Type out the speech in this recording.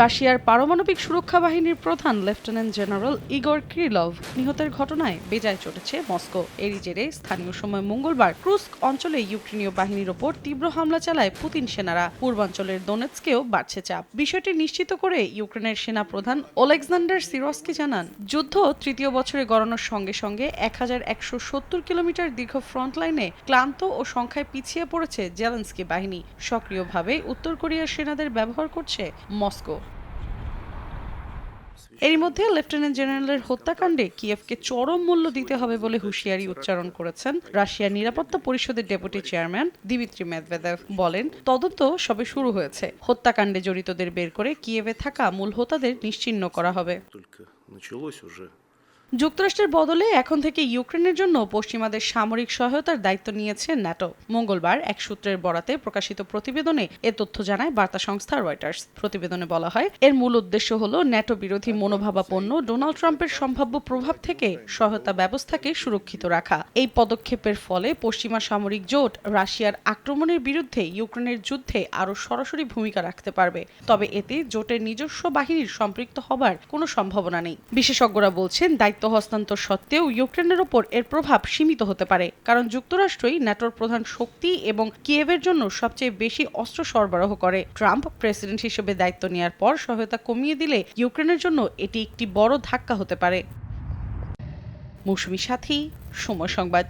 রাশিয়ার পারমাণবিক সুরক্ষা বাহিনীর প্রধান লেফটেন্যান্ট জেনারেল ইগর কিরিলভ নিহতের ঘটনায় বেজায় চটেছে মস্কো। এরই জেরে স্থানীয় সময় মঙ্গলবার ক্রুস্ক অঞ্চলে ইউক্রেনীয় বাহিনীর ওপর তীব্র হামলা চালায় পুতিন সেনারা। পূর্বাঞ্চলের দোনেৎস্কেও বাড়ছে চাপ। বিষয়টি নিশ্চিত করে ইউক্রেনের সেনা প্রধান ওলেক্সান্ডার সিরস্কি জানান, যুদ্ধ তৃতীয় বছরে গড়ানোর সঙ্গে সঙ্গে 1170 কিলোমিটার দীর্ঘ ফ্রন্টলাইনে ক্লান্ত ও সংখ্যায় পিছিয়ে পড়েছে জেলেনস্কি বাহিনী। সক্রিয়ভাবে উত্তর কোরিয়ার সেনাদের ব্যবহার করছে মস্কো। এরই মধ্যে লেফটেন্যান্ট জেনারেলের হত্যাকাণ্ডে কিয়েভকে চরম মূল্য দিতে হবে বলে হুঁশিয়ারি উচ্চারণ করেছেন রাশিয়ার নিরাপত্তা পরিষদের ডেপুটি চেয়ারম্যান দিমিত্রি মেদভেদেভ। বলেন, তদন্ত সবে শুরু হয়েছে। হত্যাকাণ্ডে জড়িতদের বের করে কিয়েভে থাকা মূল হোতাদের নিশ্চিহ্ন করা হবে। যুক্তরাষ্ট্রের বদলে এখন থেকে ইউক্রেনের জন্য পশ্চিমাদের সামরিক সহায়তার দায়িত্ব নিয়েছে ন্যাটো। মঙ্গলবার এক সূত্রের বরাতে প্রকাশিত প্রতিবেদনে এ তথ্য জানায় বার্তা সংস্থা রয়টার্স। প্রতিবেদনে বলা হয়, এর মূল উদ্দেশ্য হল ন্যাটো বিরোধী মনোভাবাপন্ন ডোনাল্ড ট্রাম্পের সম্ভাব্য প্রভাব থেকে সহায়তা ব্যবস্থাকে সুরক্ষিত রাখা। এই পদক্ষেপের ফলে পশ্চিমা সামরিক জোট রাশিয়ার আক্রমণের বিরুদ্ধে ইউক্রেনের যুদ্ধে আরও সরাসরি ভূমিকা রাখতে পারবে। তবে এতে জোটের নিজস্ব বাহিনীর সম্পৃক্ত হবার কোনো সম্ভাবনা নেই। বিশেষজ্ঞরা বলছেন, দায়িত্ব হস্তান্তর সত্ত্বেও ইউক্রেনের ওপর এর প্রভাব সীমিত হতে পারে, কারণ যুক্তরাষ্ট্রই ন্যাটোর প্রধান শক্তি এবং কিয়েভের জন্য সবচেয়ে বেশি অস্ত্র সরবরাহ করে। ট্রাম্প প্রেসিডেন্ট হিসেবে দায়িত্ব নেওয়ার পর সহায়তা কমিয়ে দিলে ইউক্রেনের জন্য এটি একটি বড় ধাক্কা হতে পারে। মৌসুমী সাথী, সময় সংবাদ।